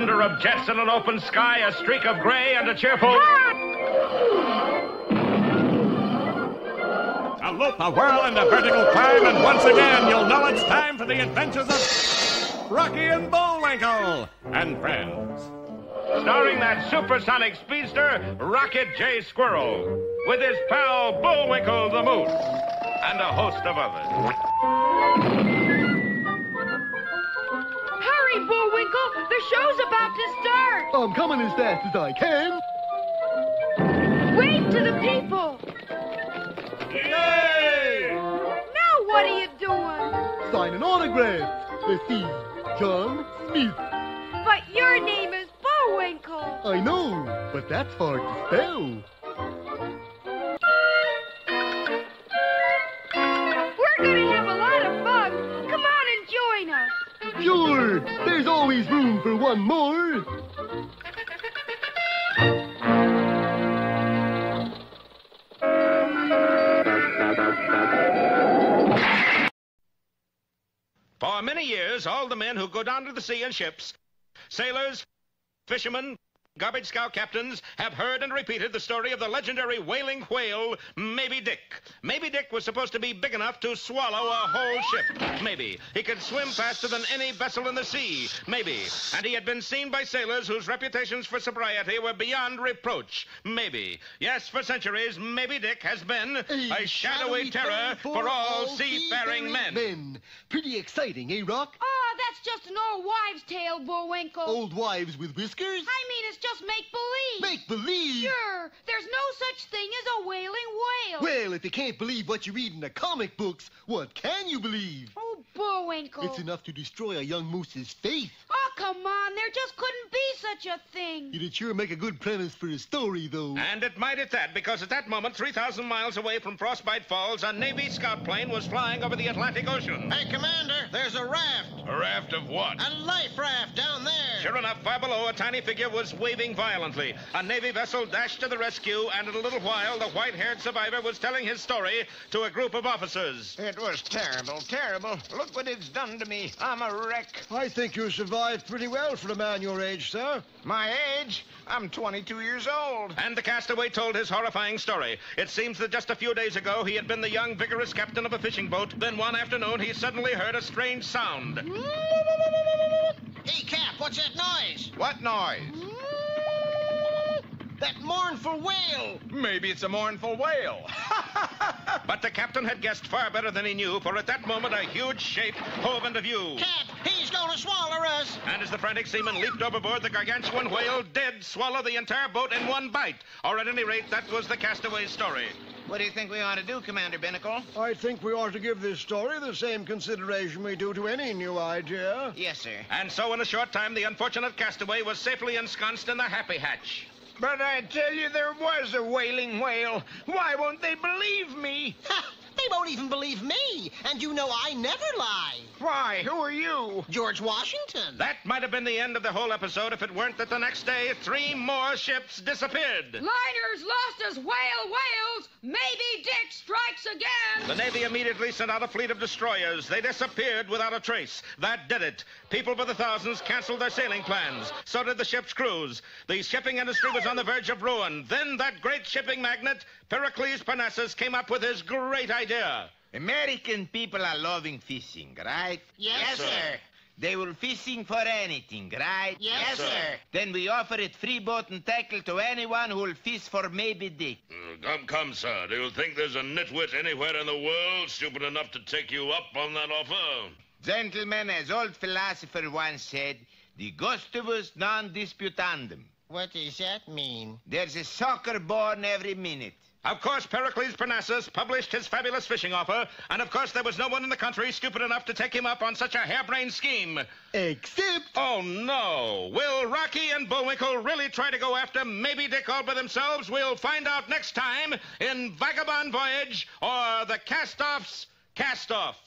thunder of jets in an open sky, a streak of gray, and a cheerful... A loop, a whirl, and a vertical climb, and once again you'll know it's time for the adventures of Rocky and Bullwinkle and friends. Starring that supersonic speedster, Rocket J. Squirrel, with his pal Bullwinkle the Moose, and a host of others. Hurry, Bullwinkle! The show's about to start! I'm coming as fast as I can. Wave to the people! Yay! Now what are you doing? Sign an autograph. Let's see. John Smith. But your name is Bullwinkle. I know, but that's hard to spell. We're gonna have a lot of fun. Come on and join us. Sure, there's always room for one more. For many years, all the men who go down to the sea in ships, sailors, fishermen, garbage scow captains, have heard and repeated the story of the legendary whaling whale, Maybe Dick. Maybe Dick was supposed to be big enough to swallow a whole ship. Maybe. He could swim faster than any vessel in the sea. Maybe. And he had been seen by sailors whose reputations for sobriety were beyond reproach. Maybe. Yes, for centuries, Maybe Dick has been a shadowy terror for all seafaring men. Pretty exciting, eh, Rock? Oh, that's just an old wives' tale, Bullwinkle. Old wives with whiskers? I mean, it's just make-believe. Make-believe? Sure. There's no such thing as a wailing whale. Well, if you can't believe what you read in the comic books, what can you believe? Oh, Bullwinkle. It's enough to destroy a young moose's faith. Oh, come on. There just couldn't be such a thing. It'd sure make a good premise for a story, though. And it might at that, because at that moment, 3,000 miles away from Frostbite Falls, a Navy scout plane was flying over the Atlantic Ocean. Hey, Commander, there's a raft. A raft of what? A life raft down there. Sure enough, far below, a tiny figure was waving violently. A Navy vessel dashed to the rescue, and in a little while, the white-haired survivor was telling his story to a group of officers. It was terrible, terrible. Look what it's done to me. I'm a wreck. I think you survived pretty well for a man your age, sir. My age? I'm 22 years old. And the castaway told his horrifying story. It seems that just a few days ago, he had been the young, vigorous captain of a fishing boat. Then one afternoon, he suddenly heard a strange sound. Hey, Cap, what's that noise? What noise? That mournful wail. Maybe it's a mournful whale. But the captain had guessed far better than he knew, for at that moment, a huge shape hove into view. Cap, he's gonna swallow us. And as the frantic seaman leaped overboard, the gargantuan whale did swallow the entire boat in one bite. Or at any rate, that was the castaway's story. What do you think we ought to do, Commander Binnacle? I think we ought to give this story the same consideration we do to any new idea. Yes, sir. And so in a short time, the unfortunate castaway was safely ensconced in the Happy Hatch. But I tell you, there was a whaling whale. Why won't they believe me? Ha! They won't even believe me. And you know I never lie. Why? Who are you? George Washington. That might have been the end of the whole episode if it weren't that the next day, 3 more ships disappeared. Liners lost as whales. Maybe Dick strikes again. The Navy immediately sent out a fleet of destroyers. They disappeared without a trace. That did it. People by the thousands canceled their sailing plans. So did the ship's crews. The shipping industry was on the verge of ruin. Then that great shipping magnate, Pericles Parnassus, came up with his great idea. American people are loving fishing, right? Yes, sir. They will fishing for anything, right? Yes, sir. Then we offer it free boat and tackle to anyone who will fish for Maybe Dick. Come, sir. Do you think there's a nitwit anywhere in the world stupid enough to take you up on that offer? Gentlemen, as old philosopher once said, the gustibus non disputandum. What does that mean? There's a sucker born every minute. Of course, Pericles Parnassus published his fabulous fishing offer, and of course there was no one in the country stupid enough to take him up on such a harebrained scheme. Except... Oh, no. Will Rocky and Bullwinkle really try to go after Maybe Dick all by themselves? We'll find out next time in Vagabond Voyage or The Cast-Off's Cast-Off.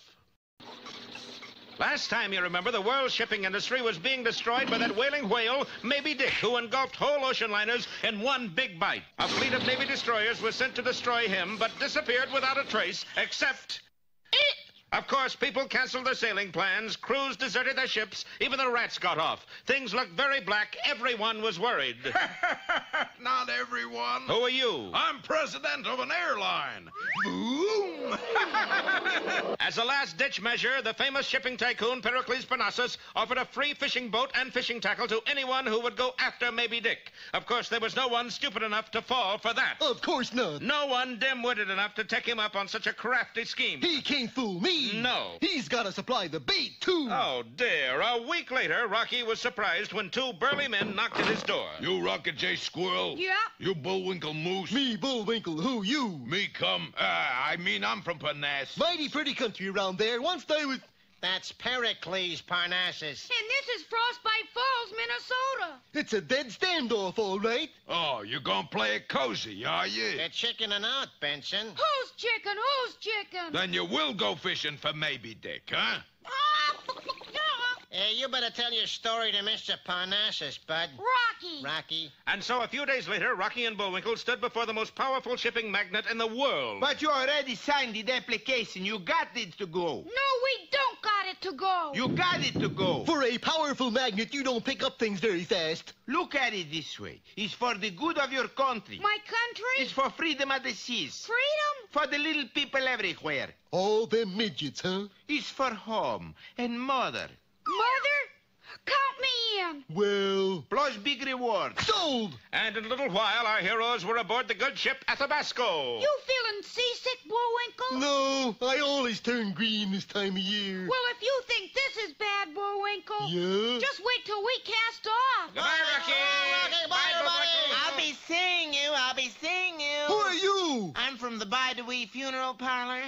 Last time, you remember, the world shipping industry was being destroyed by that whaling whale, Maybe Dick, who engulfed whole ocean liners in one big bite. A fleet of Navy destroyers was sent to destroy him, but disappeared without a trace, except... Of course, people canceled their sailing plans, crews deserted their ships, even the rats got off. Things looked very black. Everyone was worried. Not everyone. Who are you? I'm president of an airline. Boom! As a last-ditch measure, the famous shipping tycoon Pericles Parnassus offered a free fishing boat and fishing tackle to anyone who would go after Maybe Dick. Of course, there was no one stupid enough to fall for that. Of course not. No one dim-witted enough to take him up on such a crafty scheme. He can't fool me. No. He's got to supply the bait, too. Oh, dear. A week later, Rocky was surprised when two burly men knocked at his door. You Rocket J Squirrel? Yeah. You Bullwinkle Moose? Me, Bullwinkle. Who you? Me come. I'm from Parnass. Mighty pretty country around there. Once they was... That's Pericles Parnassus. And this is Frostbite Falls, Minnesota. It's a dead standoff, all right. Oh, you gonna play it cozy, are you? They're chickening out, Benson. Who's chicken? Who's chicken? Then you will go fishing for Maybe Dick, huh? You better tell your story to Mr. Parnassus, bud. Rocky. Rocky. And so a few days later, Rocky and Bullwinkle stood before the most powerful shipping magnate in the world. But you already signed the application. You got it to go. No, we don't got it to go. You got it to go. For a powerful magnet, you don't pick up things very fast. Look at it this way. It's for the good of your country. My country? It's for freedom of the seas. Freedom? For the little people everywhere. All them midgets, huh? It's for home and mother. Mother? Count me in. Well... Plus big reward. Sold! And in a little while, our heroes were aboard the good ship Athabasco. You feeling seasick, Bullwinkle? No, I always turn green this time of year. Well, if you think this is bad, Bullwinkle, Yeah? just wait till we cast off. Goodbye, Rocky. Rocky, bye, everybody. I'll be seeing you. I'll be seeing you. Who are you? I'm from the By-the-Wee funeral parlor.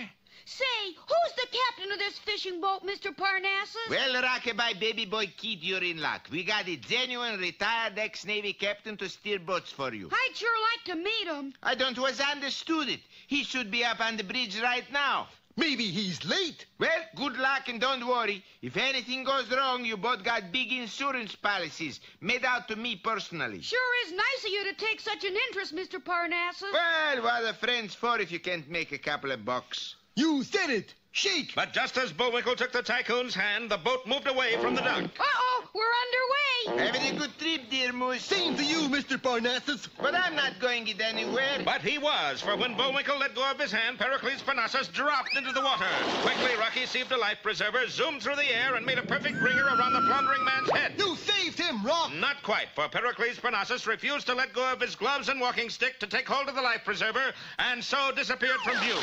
Say, who's the captain of this fishing boat, Mr. Parnassus? Well, Rockabye, baby boy kid, you're in luck. We got a genuine retired ex-Navy captain to steer boats for you. I'd sure like to meet him. I don't was understood it. He should be up on the bridge right now. Maybe he's late. Well, good luck and don't worry. If anything goes wrong, you both got big insurance policies made out to me personally. Sure is nice of you to take such an interest, Mr. Parnassus. Well, what are friends for if you can't make a couple of bucks? You said it. Shake. But just as Bullwinkle took the tycoon's hand, the boat moved away from the dock. Uh-oh, we're underway. Having a good trip, dear Moose. Same to you, Mr. Parnassus. But I'm not going it anywhere. But he was, for when Bullwinkle let go of his hand, Pericles Parnassus dropped into the water. Quickly, Rocky seized a life preserver, zoomed through the air, and made a perfect ringer around the floundering man's head. You saved him, Rock. Not quite, for Pericles Parnassus refused to let go of his gloves and walking stick to take hold of the life preserver, and so disappeared from view.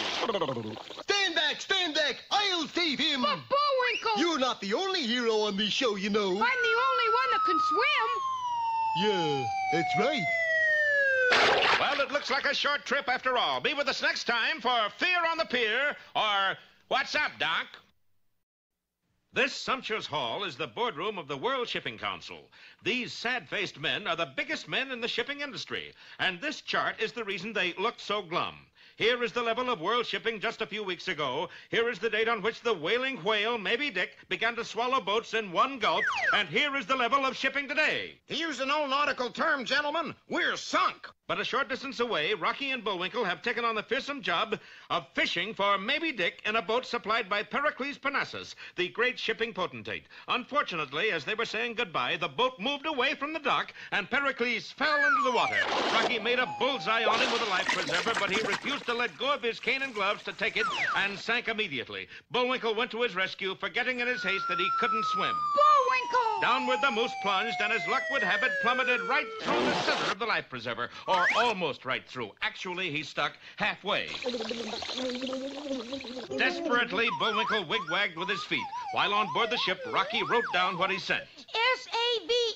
Stand back, stand back. I'll save him. But Bullwinkle, You're not the only hero on this show, you know. I'm the only one that can swim. Yeah, that's right. Well, it looks like a short trip after all. Be with us next time for Fear on the Pier, or What's Up, Doc? This sumptuous hall is the boardroom of the World Shipping Council. These sad-faced men are the biggest men in the shipping industry, and this chart is the reason they look so glum. Here is the level of world shipping just a few weeks ago. Here is the date on which the whaling whale, Maybe Dick, began to swallow boats in one gulp. And here is the level of shipping today. To use an old nautical term, gentlemen, we're sunk. But a short distance away, Rocky and Bullwinkle have taken on the fearsome job of fishing for Maybe Dick in a boat supplied by Pericles Parnassus, the great shipping potentate. Unfortunately, as they were saying goodbye, the boat moved away from the dock, and Pericles fell into the water. Rocky made a bullseye on him with a life preserver, but he refused to let go of his cane and gloves to take it, and sank immediately. Bullwinkle went to his rescue, forgetting in his haste that he couldn't swim. Bullwinkle! Downward the moose plunged, and as luck would have it, plummeted right through the center of the life preserver, or almost right through. Actually, he stuck halfway. Desperately, Bullwinkle wigwagged with his feet. While on board the ship, Rocky wrote down what he sent.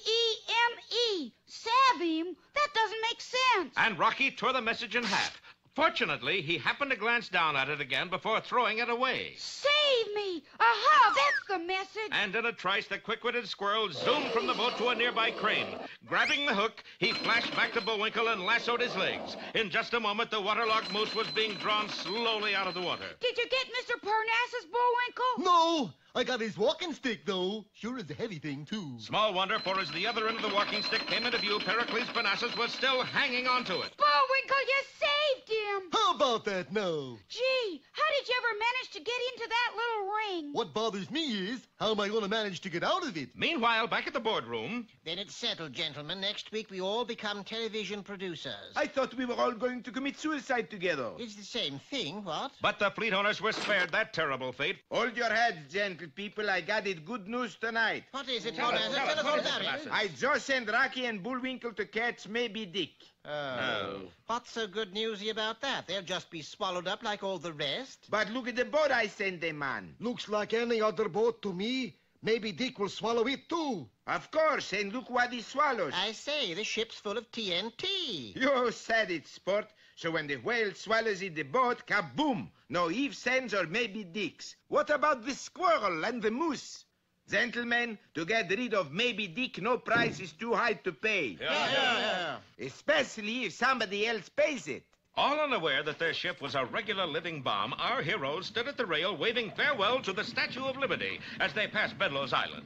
S-A-V-E-M-E. Savim? That doesn't make sense. And Rocky tore the message in half. Fortunately, he happened to glance down at it again before throwing it away. Save me! Aha, that's the message. And in a trice, the quick-witted squirrel zoomed from the boat to a nearby crane. Grabbing the hook, he flashed back to Bullwinkle and lassoed his legs. In just a moment, the waterlogged moose was being drawn slowly out of the water. Did you get Mr. Parnassus, Bullwinkle? No, I got his walking stick, though. Sure is a heavy thing, too. Small wonder, for as the other end of the walking stick came into view, Pericles Parnassus was still hanging onto it. Bullwinkle, you saved him. How about that now? Gee, how did you ever manage to get into that little ring? What bothers me is, how am I going to manage to get out of it? Meanwhile, back at the boardroom... Then it's settled, gentlemen. Next week we all become television producers. I thought we were all going to commit suicide together. It's the same thing, what? But the fleet owners were spared that terrible fate. Hold your heads, gentle people. I got it good news tonight. What is it, Tell us, Parnassus? tell us, Tell us what all is it, about it. Parnassus? I just sent Rocky and Bullwinkle to catch maybe Dick. Oh. What's so good newsy about that? They'll just be swallowed up like all the rest. But look at the boat I sent them on. Looks like any other boat to me. Maybe Dick will swallow it, too. Of course, and look what he swallows. I say, the ship's full of TNT. You said it, sport. So when the whale swallows in the boat, kaboom! No ifs, ands, or maybe Dicks. What about the squirrel and the moose? Gentlemen, to get rid of maybe Dick, no price is too high to pay. Yeah. Especially if somebody else pays it. All unaware that their ship was a regular living bomb, our heroes stood at the rail waving farewell to the Statue of Liberty as they passed Bedloe's Island.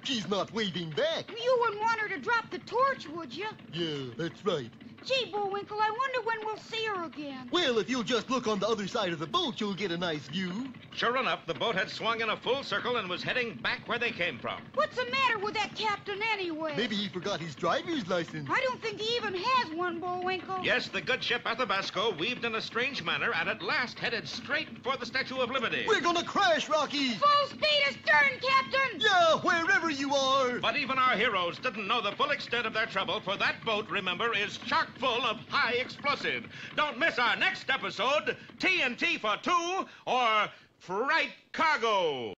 She's not waving back. You wouldn't want her to drop the torch, would you? Yeah, that's right. Gee, Bullwinkle, I wonder when we'll see her again. Well, if you'll just look on the other side of the boat, you'll get a nice view. Sure enough, the boat had swung in a full circle and was heading back where they came from. What's the matter with that captain anyway? Maybe he forgot his driver's license. I don't think he even has one, Bullwinkle. Yes, the good ship Athabasco weaved in a strange manner and at last headed straight for the Statue of Liberty. We're gonna crash, Rocky! Full speed astern, Captain! Yeah, wherever you are! But even our heroes didn't know the full extent of their trouble, for that boat, remember, is chock full of high explosive. Don't miss our next episode, TNT for Two, or Fright Cargo.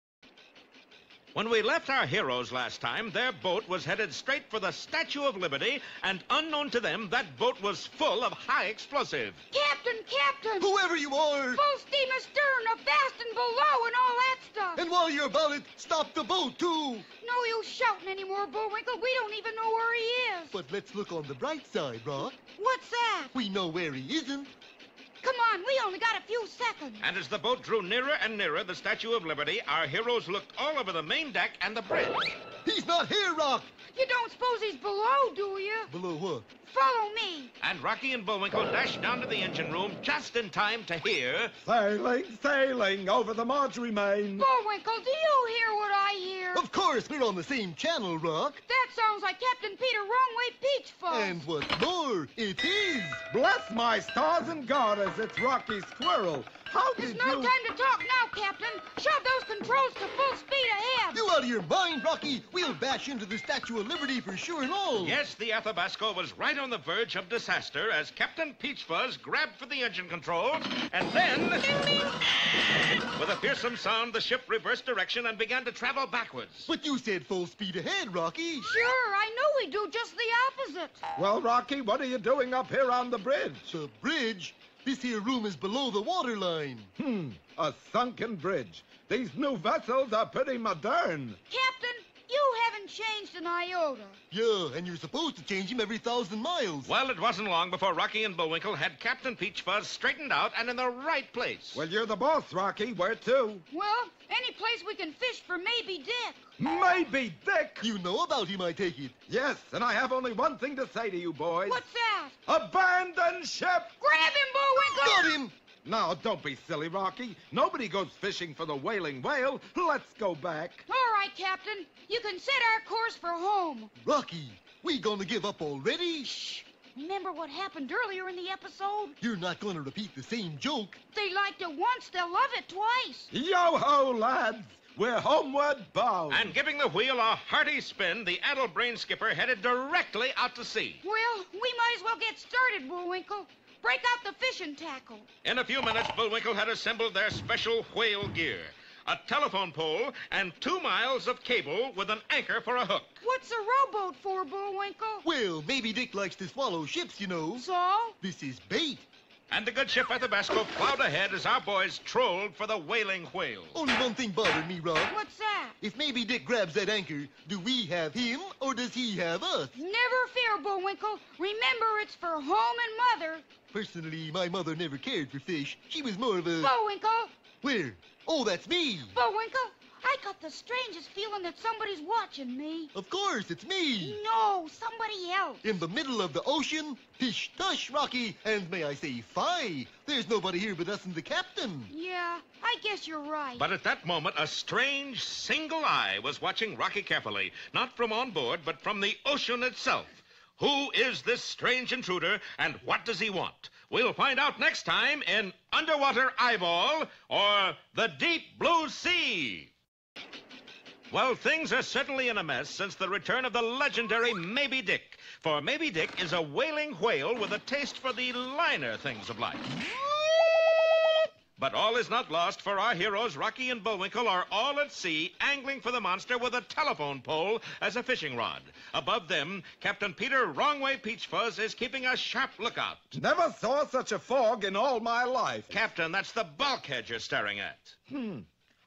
When we left our heroes last time, their boat was headed straight for the Statue of Liberty, and unknown to them, that boat was full of high explosive. Captain! Whoever you are! Full steam astern, abaft and below, and all that stuff. And while you're about it, stop the boat, too! No use shouting anymore, Bullwinkle. We don't even know where he is. But let's look on the bright side, Rock. What's that? We know where he isn't. Come on, we only got a few seconds. And as the boat drew nearer and nearer the Statue of Liberty, our heroes looked all over the main deck and the bridge. He's not here, Rock! You don't suppose he's below, do you? Below what? Follow me. And Rocky and Bullwinkle dashed down to the engine room just in time to hear... Sailing over the Marjorie Main. Bullwinkle, do you hear what I hear? Of course, we're on the same channel, Rock. That sounds like Captain Peter Wrongway Peach Fuzz. And what's more, it is. Bless my stars and garters, it's Rocky Squirrel. How There's did no you... time to talk now, Captain. Shove those controls to full speed ahead. You out of your mind, Rocky? We'll bash into the Statue of Liberty for sure and all. Yes, the Athabasco was right on the verge of disaster as Captain Peachfuzz grabbed for the engine controls, and then... With a fearsome sound, the ship reversed direction and began to travel backwards. But you said full speed ahead, Rocky. Sure, I know we do just the opposite. Well, Rocky, what are you doing up here on the bridge? The bridge? This here room is below the waterline. A sunken bridge. These new vessels are pretty modern. Captain, you haven't changed an iota. Yeah, and you're supposed to change him every 1,000 miles. Well, it wasn't long before Rocky and Bullwinkle had Captain Peachfuzz straightened out and in the right place. Well, you're the boss, Rocky. Where to? Well, any place we can fish for maybe Dick. Maybe Dick. You know about him, I take it. Yes, and I have only one thing to say to you boys. What's that? Abandon ship! Grab him, Bullwinkle! Got him! Now, don't be silly, Rocky. Nobody goes fishing for the wailing whale. Let's go back. All right, Captain. You can set our course for home. Rocky, we gonna give up already? Shh. Remember what happened earlier in the episode? You're not gonna repeat the same joke. They liked it once, they'll love it twice. Yo-ho, lads! We're homeward bound. And giving the wheel a hearty spin, the addle-brained skipper headed directly out to sea. Well, we might as well get started, Bullwinkle. Break out the fishing tackle. In a few minutes, Bullwinkle had assembled their special whale gear. A telephone pole and 2 miles of cable with an anchor for a hook. What's a rowboat for, Bullwinkle? Well, maybe Dick likes to swallow ships, you know. So? This is bait. And the good ship Athabasco plowed ahead as our boys trolled for the whaling whale. Only one thing bothered me, Rob. What's that? If maybe Dick grabs that anchor, do we have him or does he have us? Never fear, Bullwinkle. Remember, it's for home and mother. Personally, my mother never cared for fish. She was more of a... Bullwinkle! Where? Oh, that's me. Bullwinkle, I got the strangest feeling that somebody's watching me. Of course, it's me. No, somebody else. In the middle of the ocean, pish tush, Rocky, and may I say, fie. There's nobody here but us and the captain. Yeah, I guess you're right. But at that moment, a strange single eye was watching Rocky carefully, not from on board, but from the ocean itself. Who is this strange intruder, and what does he want? We'll find out next time in Underwater Eyeball or The Deep Blue Sea. Well, things are certainly in a mess since the return of the legendary Maybe Dick. For Maybe Dick is a whaling whale with a taste for the liner things of life. But all is not lost, for our heroes, Rocky and Bullwinkle, are all at sea, angling for the monster with a telephone pole as a fishing rod. Above them, Captain Peter Wrongway Peachfuzz is keeping a sharp lookout. Never saw such a fog in all my life. Captain, that's the bulkhead you're staring at.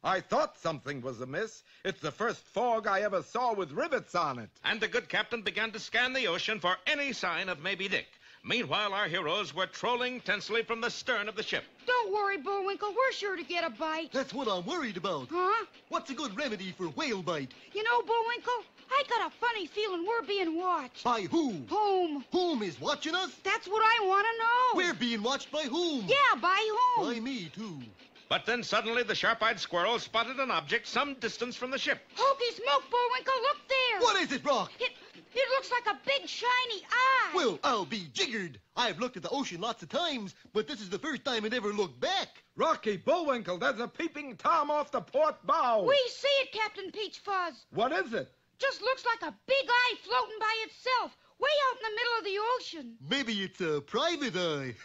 I thought something was amiss. It's the first fog I ever saw with rivets on it. And the good captain began to scan the ocean for any sign of Maybe Dick. Meanwhile, our heroes were trolling tensely from the stern of the ship. Don't worry, Bullwinkle. We're sure to get a bite. That's what I'm worried about. Huh? What's a good remedy for whale bite? You know, Bullwinkle, I got a funny feeling we're being watched. By whom? Whom? Whom is watching us? That's what I want to know. We're being watched by whom? Yeah, by whom? By me, too. But then suddenly the sharp-eyed squirrel spotted an object some distance from the ship. Hokey smoke, Bullwinkle, look there. What is it, Rock? It looks like a big shiny eye. Well, I'll be jiggered. I've looked at the ocean lots of times, but this is the first time it ever looked back. Rocky, Bullwinkle, there's a peeping Tom off the port bow. We see it, Captain Peachfuzz. What is it? Just looks like a big eye floating by itself, way out in the middle of the ocean. Maybe it's a private eye.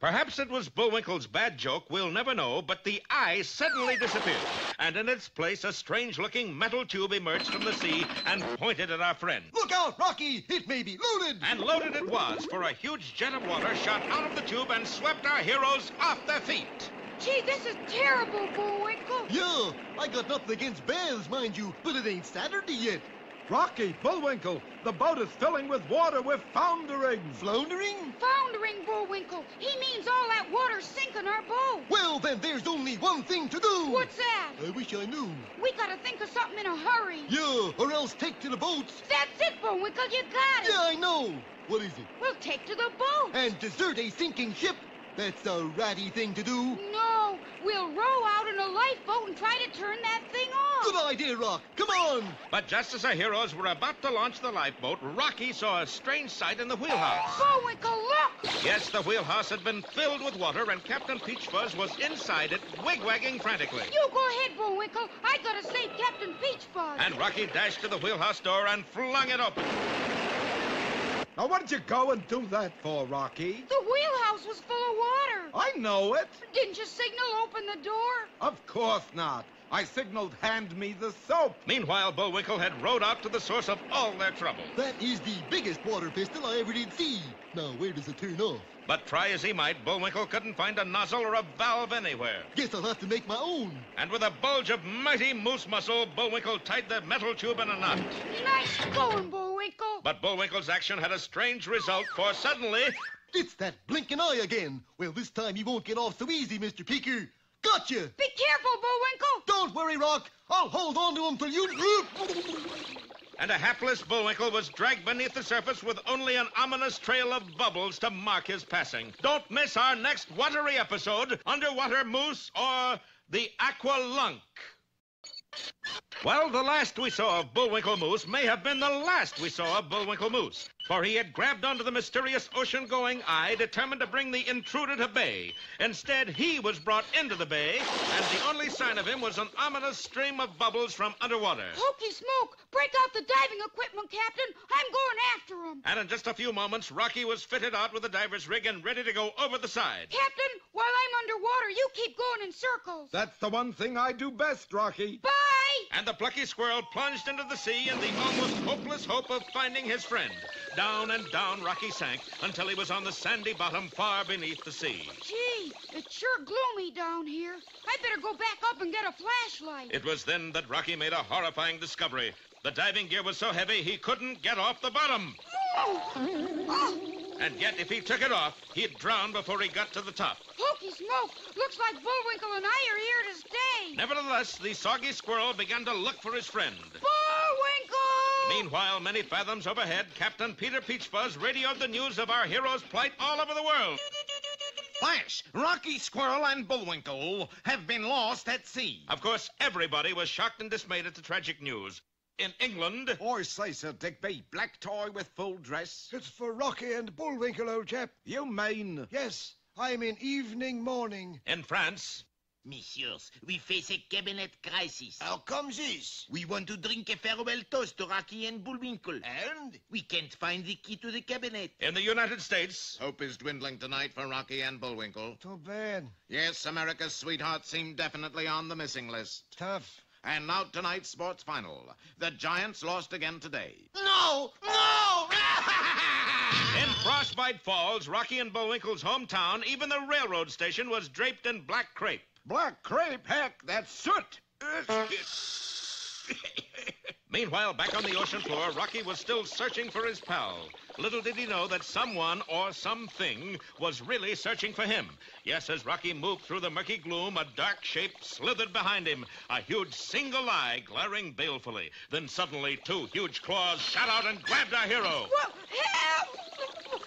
Perhaps it was Bullwinkle's bad joke, we'll never know, but the eye suddenly disappeared, and in its place a strange-looking metal tube emerged from the sea and pointed at our friend. Look out, Rocky! It may be loaded! And loaded it was, for a huge jet of water shot out of the tube and swept our heroes off their feet. Gee, this is terrible, Bullwinkle. Yeah, I got nothing against bears, mind you, but it ain't Saturday yet. Rocky, Bullwinkle, the boat is filling with water. We're foundering. Floundering? Foundering, Bullwinkle. He means all that water's sinking our boat. Well, then there's only one thing to do. What's that? I wish I knew. We gotta think of something in a hurry. Yeah, or else take to the boats. That's it, Bullwinkle. You got it. Yeah, I know. What is it? We'll take to the boat. And desert a sinking ship? That's a ratty thing to do. No, we'll row out in a lifeboat and try to turn that thing off. Good idea, Rock. Come on. But just as our heroes were about to launch the lifeboat, Rocky saw a strange sight in the wheelhouse. Bullwinkle, look! Yes, the wheelhouse had been filled with water, and Captain Peachfuzz was inside it, wig-wagging frantically. You go ahead, Bullwinkle. I gotta save Captain Peachfuzz. And Rocky dashed to the wheelhouse door and flung it open. Now, what did you go and do that for, Rocky? The wheelhouse was full of water. I know it. Didn't you signal open the door? Of course not. I signaled hand me the soap. Meanwhile, Bullwinkle had rowed out to the source of all their trouble. That is the biggest water pistol I ever did see. Now, where does it turn off? But try as he might, Bullwinkle couldn't find a nozzle or a valve anywhere. Guess I'll have to make my own. And with a bulge of mighty moose muscle, Bullwinkle tied the metal tube in a knot. Nice going, Bullwinkle. But Bullwinkle's action had a strange result, for suddenly... It's that blinking eye again. Well, this time you won't get off so easy, Mr. Peeker. Gotcha! Be careful, Bullwinkle. Don't worry, Rock. I'll hold on to him till you... And a hapless Bullwinkle was dragged beneath the surface with only an ominous trail of bubbles to mark his passing. Don't miss our next watery episode, Underwater Moose or the Aqua Lunk. Well, the last we saw of Bullwinkle Moose may have been the last we saw of Bullwinkle Moose, for he had grabbed onto the mysterious ocean-going eye, determined to bring the intruder to bay. Instead, he was brought into the bay, and the only sign of him was an ominous stream of bubbles from underwater. Hokey smoke! Break out the diving equipment, Captain. I'm going after him. And in just a few moments, Rocky was fitted out with a diver's rig and ready to go over the side. Captain, while I'm underwater, you keep going in circles. That's the one thing I do best, Rocky. Bye! And the plucky squirrel plunged into the sea in the almost hopeless hope of finding his friend. Down and down Rocky sank until he was on the sandy bottom far beneath the sea. Gee, it's sure gloomy down here. I better go back up and get a flashlight. It was then that Rocky made a horrifying discovery. The diving gear was so heavy he couldn't get off the bottom. Oh! And yet, if he took it off, he'd drown before he got to the top. Hokey smoke! Looks like Bullwinkle and I are here to stay. Nevertheless, the soggy squirrel began to look for his friend. Bullwinkle! Meanwhile, many fathoms overhead, Captain Peter Peachfuzz radioed the news of our hero's plight all over the world. Flash, Rocky, Squirrel, and Bullwinkle have been lost at sea. Of course, everybody was shocked and dismayed at the tragic news. In England... I say, Sir Digby, black tie with full dress. It's for Rocky and Bullwinkle, old chap. You mean? Yes, I'm in evening mourning. In France... Messieurs, we face a cabinet crisis. How comes this? We want to drink a farewell toast to Rocky and Bullwinkle. And? We can't find the key to the cabinet. In the United States... Hope is dwindling tonight for Rocky and Bullwinkle. Too bad. Yes, America's sweethearts seem definitely on the missing list. Tough. And now tonight's sports final. The Giants lost again today. No! No! In Frostbite Falls, Rocky and Bullwinkle's hometown, even the railroad station was draped in black crepe. Black crepe? Heck, that's soot. Meanwhile, back on the ocean floor, Rocky was still searching for his pal. Little did he know that someone or something was really searching for him. Yes, as Rocky moved through the murky gloom, a dark shape slithered behind him, a huge single eye glaring balefully. Then suddenly, two huge claws shot out and grabbed our hero. Well, help!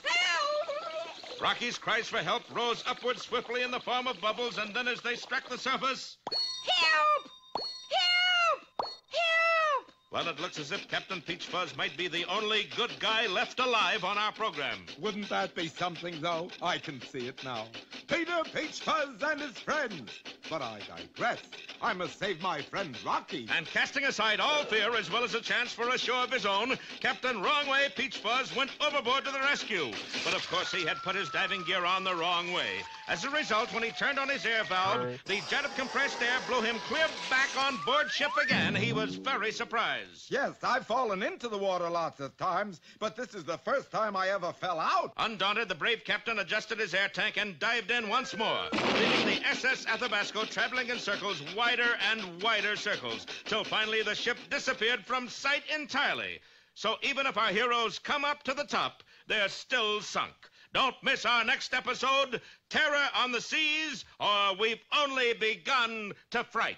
Help! Rocky's cries for help rose upward swiftly in the form of bubbles, and then as they struck the surface... Help! Help! Help! Well, it looks as if Captain Peachfuzz might be the only good guy left alive on our program. Wouldn't that be something, though? I can see it now. Peter Peachfuzz and his friends. But I digress. I must save my friend Rocky. And casting aside all fear as well as a chance for a show of his own, Captain Wrongway Peachfuzz went overboard to the rescue. But of course he had put his diving gear on the wrong way. As a result, when he turned on his air valve, the jet of compressed air blew him clear back on board ship again. He was very surprised. Yes, I've fallen into the water lots of times, but this is the first time I ever fell out. Undaunted, the brave captain adjusted his air tank and dived in once more, leaving the SS Athabasco traveling in circles, wider and wider circles, till finally the ship disappeared from sight entirely. So even if our heroes come up to the top, they're still sunk. Don't miss our next episode, Terror on the Seas, or We've Only Begun to Fright.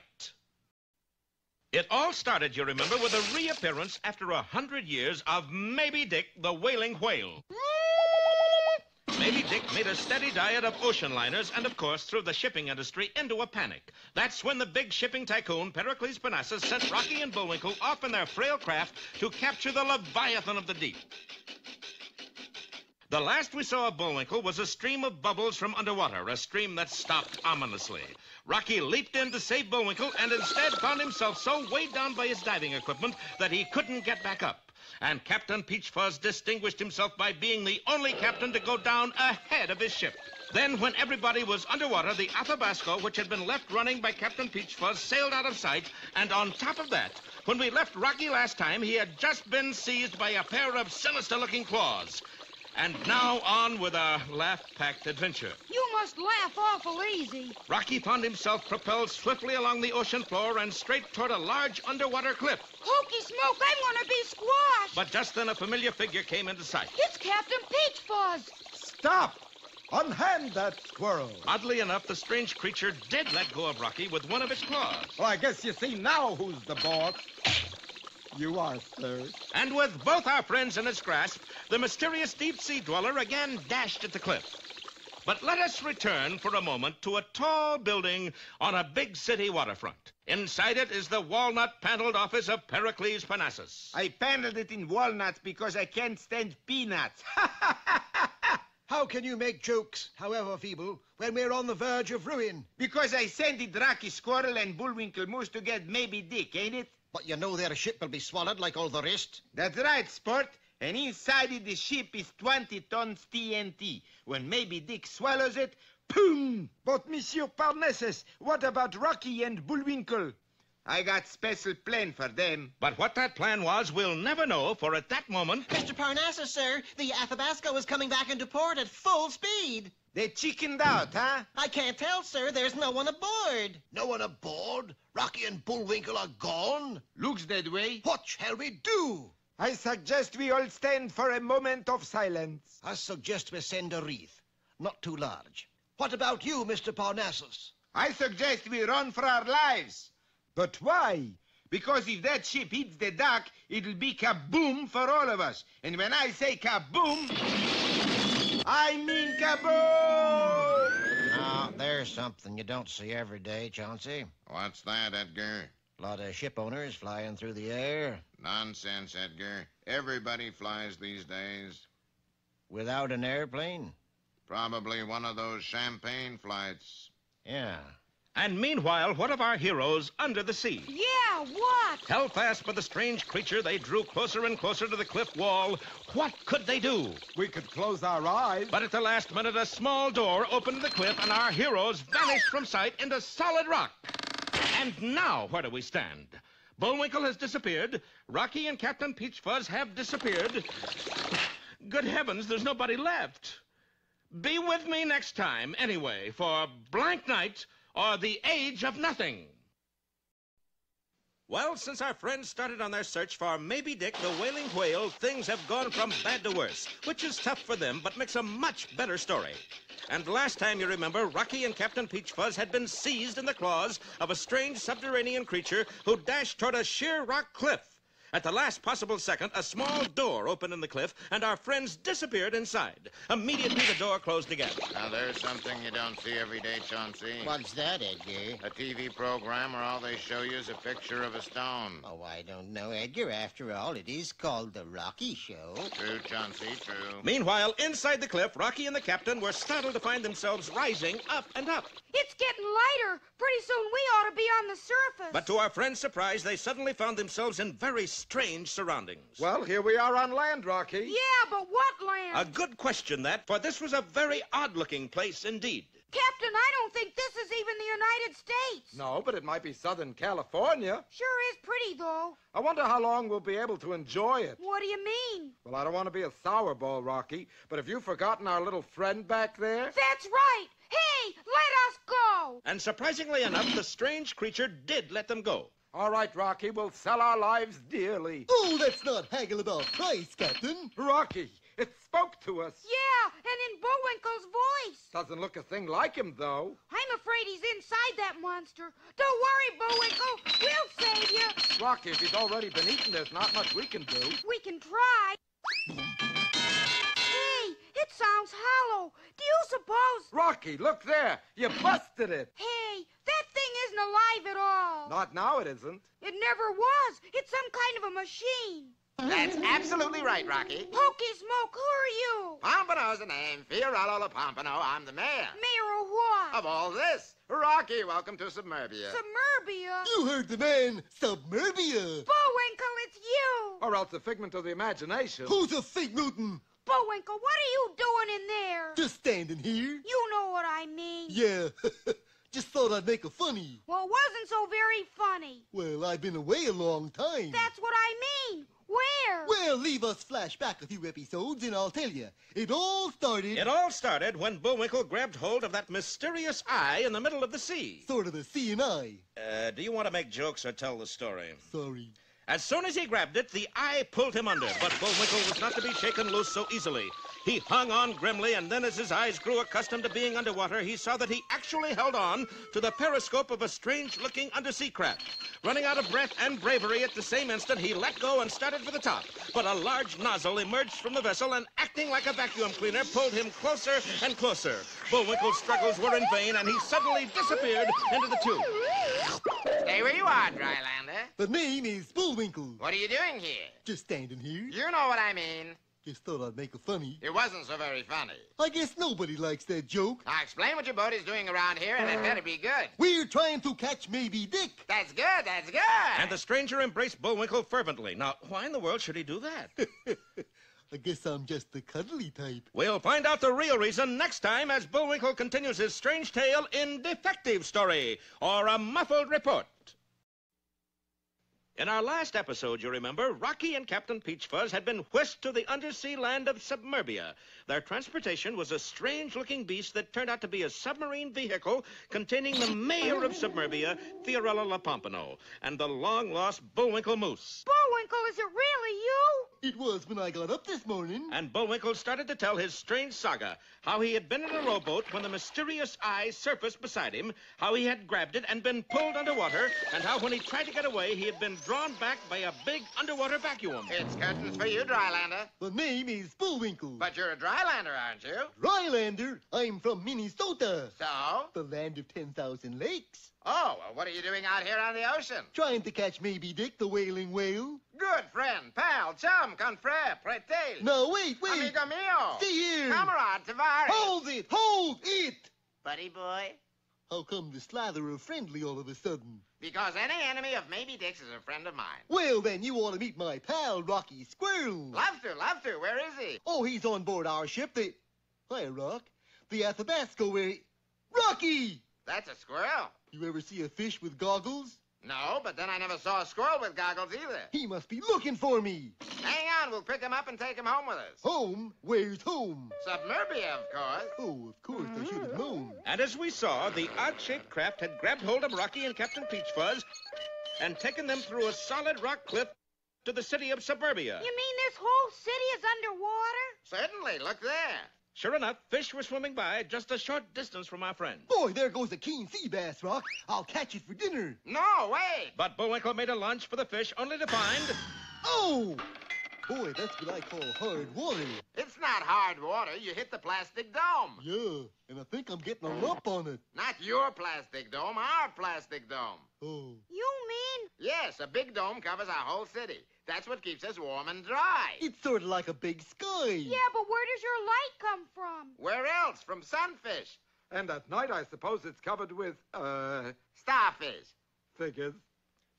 It all started, you remember, with a reappearance after 100 years of Maybe Dick, the whaling whale. Maybe Dick made a steady diet of ocean liners and, of course, threw the shipping industry into a panic. That's when the big shipping tycoon, Pericles Parnassus, sent Rocky and Bullwinkle off in their frail craft to capture the Leviathan of the deep. The last we saw of Bullwinkle was a stream of bubbles from underwater, a stream that stopped ominously. Rocky leaped in to save Bullwinkle and instead found himself so weighed down by his diving equipment that he couldn't get back up. And Captain Peachfuzz distinguished himself by being the only captain to go down ahead of his ship. Then, when everybody was underwater, the Athabasco, which had been left running by Captain Peachfuzz, sailed out of sight. And on top of that, when we left Rocky last time, he had just been seized by a pair of sinister-looking claws. And now on with our laugh-packed adventure. You must laugh awful easy. Rocky found himself propelled swiftly along the ocean floor and straight toward a large underwater cliff. Hokey smoke, I want to be squashed. But just then a familiar figure came into sight. It's Captain Peachfuzz. Stop! Unhand that squirrel. Oddly enough, the strange creature did let go of Rocky with one of its claws. Well, I guess you see now who's the boss. You are, sir. And with both our friends in its grasp, the mysterious deep-sea dweller again dashed at the cliff. But let us return for a moment to a tall building on a big city waterfront. Inside it is the walnut-paneled office of Pericles Parnassus. I paneled it in walnuts because I can't stand peanuts. How can you make jokes, however feeble, when we're on the verge of ruin? Because I sent it Rocky Squirrel and Bullwinkle Moose to get Maybe Dick, ain't it? But you know their ship will be swallowed like all the rest. That's right, sport. And inside of the ship is 20 tons TNT. When Maybe Dick swallows it, boom! But, Monsieur Parnassus, what about Rocky and Bullwinkle? I got special plan for them. But what that plan was, we'll never know, for at that moment... Mr. Parnassus, sir, the Athabasco is coming back into port at full speed. They chickened out, huh? I can't tell, sir. There's no one aboard. No one aboard? Rocky and Bullwinkle are gone? Looks that way. What shall we do? I suggest we all stand for a moment of silence. I suggest we send a wreath. Not too large. What about you, Mr. Parnassus? I suggest we run for our lives. But why? Because if that ship hits the dock, it'll be kaboom for all of us. And when I say kaboom, I mean kaboom! Now, there's something you don't see every day, Chauncey. What's that, Edgar? A lot of ship owners flying through the air. Nonsense, Edgar. Everybody flies these days. Without an airplane? Probably one of those champagne flights. Yeah. And meanwhile, what of our heroes under the sea? Yeah, what? Held fast by the strange creature, they drew closer and closer to the cliff wall. What could they do? We could close our eyes. But at the last minute, a small door opened in the cliff, and our heroes vanished from sight into solid rock. And now, where do we stand? Bullwinkle has disappeared. Rocky and Captain Peach Fuzz have disappeared. Good heavens, there's nobody left. Be with me next time, anyway, for Blank Night or the Age of Nothing. Well, since our friends started on their search for Maybe Dick, the whaling whale, things have gone from bad to worse, which is tough for them, but makes a much better story. And last time, you remember, Rocky and Captain Peach Fuzz had been seized in the claws of a strange subterranean creature who dashed toward a sheer rock cliff. At the last possible second, a small door opened in the cliff, and our friends disappeared inside. Immediately, the door closed again. Now, there's something you don't see every day, Chauncey. What's that, Edgar? A TV program where all they show you is a picture of a stone. Oh, I don't know, Edgar. After all, it is called The Rocky Show. True, Chauncey, true. Meanwhile, inside the cliff, Rocky and the captain were startled to find themselves rising up and up. It's getting lighter. Pretty soon we ought to be on the surface. But to our friends' surprise, they suddenly found themselves in very strange surroundings. Well, here we are on land, Rocky. Yeah, but what land? A good question, that, for this was a very odd-looking place indeed. Captain, I don't think this is even the United States. No, but it might be Southern California. Sure is pretty, though. I wonder how long we'll be able to enjoy it. What do you mean? Well, I don't want to be a sourball, Rocky, but have you forgotten our little friend back there? That's right. Hey, let us go. And surprisingly enough, the strange creature did let them go. All right, Rocky, we'll sell our lives dearly. Oh, let's not haggle about price, Captain. Rocky, it spoke to us. Yeah, and in Bullwinkle's voice. Doesn't look a thing like him, though. I'm afraid he's inside that monster. Don't worry, Bullwinkle. We'll save you. Rocky, if he's already been eaten, there's not much we can do. We can try. Hey, it sounds hollow. Do you suppose... Rocky, look there. You busted it. Hey, that thing isn't alive at all. Not now it isn't. It never was. It's some kind of a machine. That's absolutely right, Rocky. Hokey Smoke, who are you? Pompano's the name. Fiorello La Pompano. I'm the mayor. Mayor of what? Of all this. Rocky, welcome to Submerbia. Submerbia? You heard the man. Submerbia. Bullwinkle, it's you. Or else a figment of the imagination. Who's a fig Newton? Bullwinkle, what are you doing in there? Just standing here. You know what I mean. Yeah. Just thought I'd make a funny. Well, it wasn't so very funny. Well, I've been away a long time. That's what I mean. Where? Well, leave us flash back a few episodes and I'll tell you. It all started when Bullwinkle grabbed hold of that mysterious eye in the middle of the sea. Sort of a seeing eye. Do you want to make jokes or tell the story? Sorry. As soon as he grabbed it, the eye pulled him under, but Bullwinkle was not to be shaken loose so easily. He hung on grimly, and then as his eyes grew accustomed to being underwater, he saw that he actually held on to the periscope of a strange-looking undersea craft. Running out of breath and bravery at the same instant, he let go and started for the top. But a large nozzle emerged from the vessel and, acting like a vacuum cleaner, pulled him closer and closer. Bullwinkle's struggles were in vain, and he suddenly disappeared into the tube. Stay where you are, Drylander. The name is Bullwinkle. What are you doing here? Just standing here. You know what I mean. Just thought I'd make a funny. It wasn't so very funny. I guess nobody likes that joke. Now explain what your boat is doing around here, and it better be good. We're trying to catch Maybe Dick. That's good, that's good. And the stranger embraced Bullwinkle fervently. Now, why in the world should he do that? I guess I'm just the cuddly type. We'll find out the real reason next time as Bullwinkle continues his strange tale in Defective Story, or A Muffled Report. In our last episode, you remember, Rocky and Captain Peach Fuzz had been whisked to the undersea land of Submerbia, Their transportation was a strange-looking beast that turned out to be a submarine vehicle containing the mayor of Submerbia, Fiorella La Pompano, and the long-lost Bullwinkle Moose. Bullwinkle, is it really you? It was when I got up this morning. And Bullwinkle started to tell his strange saga, how he had been in a rowboat when the mysterious eye surfaced beside him, how he had grabbed it and been pulled underwater, and how when he tried to get away, he had been drawn back by a big underwater vacuum. It's curtains for you, Drylander. The name is Bullwinkle. But you're a Drylander, aren't you? Drylander? I'm from Minnesota. So? The land of 10,000 lakes. Oh, well, what are you doing out here on the ocean? Trying to catch Maybe Dick, the whaling whale. Good friend, pal, chum, confrère, prêté. No, wait. Amigo mio. Stay here. Camarade, Tavares. Hold it. Buddy boy. How come the slather of friendly all of a sudden? Because any enemy of Maybe Dick's is a friend of mine. Well, then you ought to meet my pal, Rocky Squirrel. Love to. Where is he? Oh, he's on board our ship, the... Hi, Rock. The Athabasco, where he... Rocky! That's a squirrel. You ever see a fish with goggles? No, but then I never saw a squirrel with goggles either. He must be looking for me. Hang on, we'll pick him up and take him home with us. Home? Where's home? Submerbia, of course. Oh, of course, I should have known. And as we saw, the odd-shaped craft had grabbed hold of Rocky and Captain Peachfuzz and taken them through a solid rock cliff to the city of Submerbia. You mean this whole city is underwater? Certainly, look there. Sure enough, fish were swimming by just a short distance from our friend. Boy, there goes a keen sea bass, Rock. I'll catch it for dinner. No, wait. But Bullwinkle made a lunge for the fish, only to find... Oh! Boy, that's what I call hard water. It's not hard water. You hit the plastic dome. Yeah, and I think I'm getting a lump on it. Not your plastic dome, our plastic dome. Oh. You mean? Yes, a big dome covers our whole city. That's what keeps us warm and dry. It's sort of like a big sky. Yeah, but where does your light come from? Where else? From sunfish. And at night, I suppose it's covered with, starfish. Figures.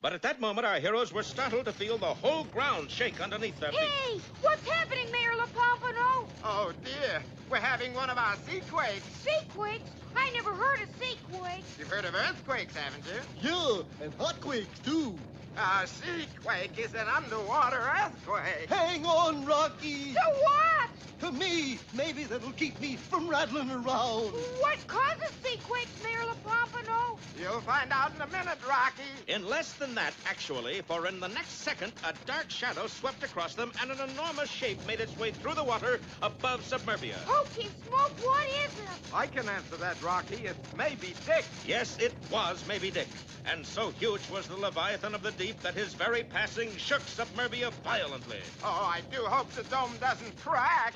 But at that moment, our heroes were startled to feel the whole ground shake underneath their feet. Hey, what's happening, Mayor La Pompano? Oh, dear. We're having one of our seaquakes. Seaquakes? I never heard of seaquakes. You've heard of earthquakes, haven't you? Yeah, and hot quakes, too. A seaquake is an underwater earthquake. Hang on, Rocky. To what? To me. Maybe that'll keep me from rattling around. What causes seaquakes, Mayor La Pompano? You'll find out in a minute, Rocky. In less than that, actually, for in the next second, a dark shadow swept across them and an enormous shape made its way through the water above Submerbia. Hokey smoke, what is it? I can answer that, Rocky. It's Maybe Dick. Yes, it was Maybe Dick. And so huge was the Leviathan of the deep that his very passing shook Submerbia violently. Oh, I do hope the dome doesn't crack.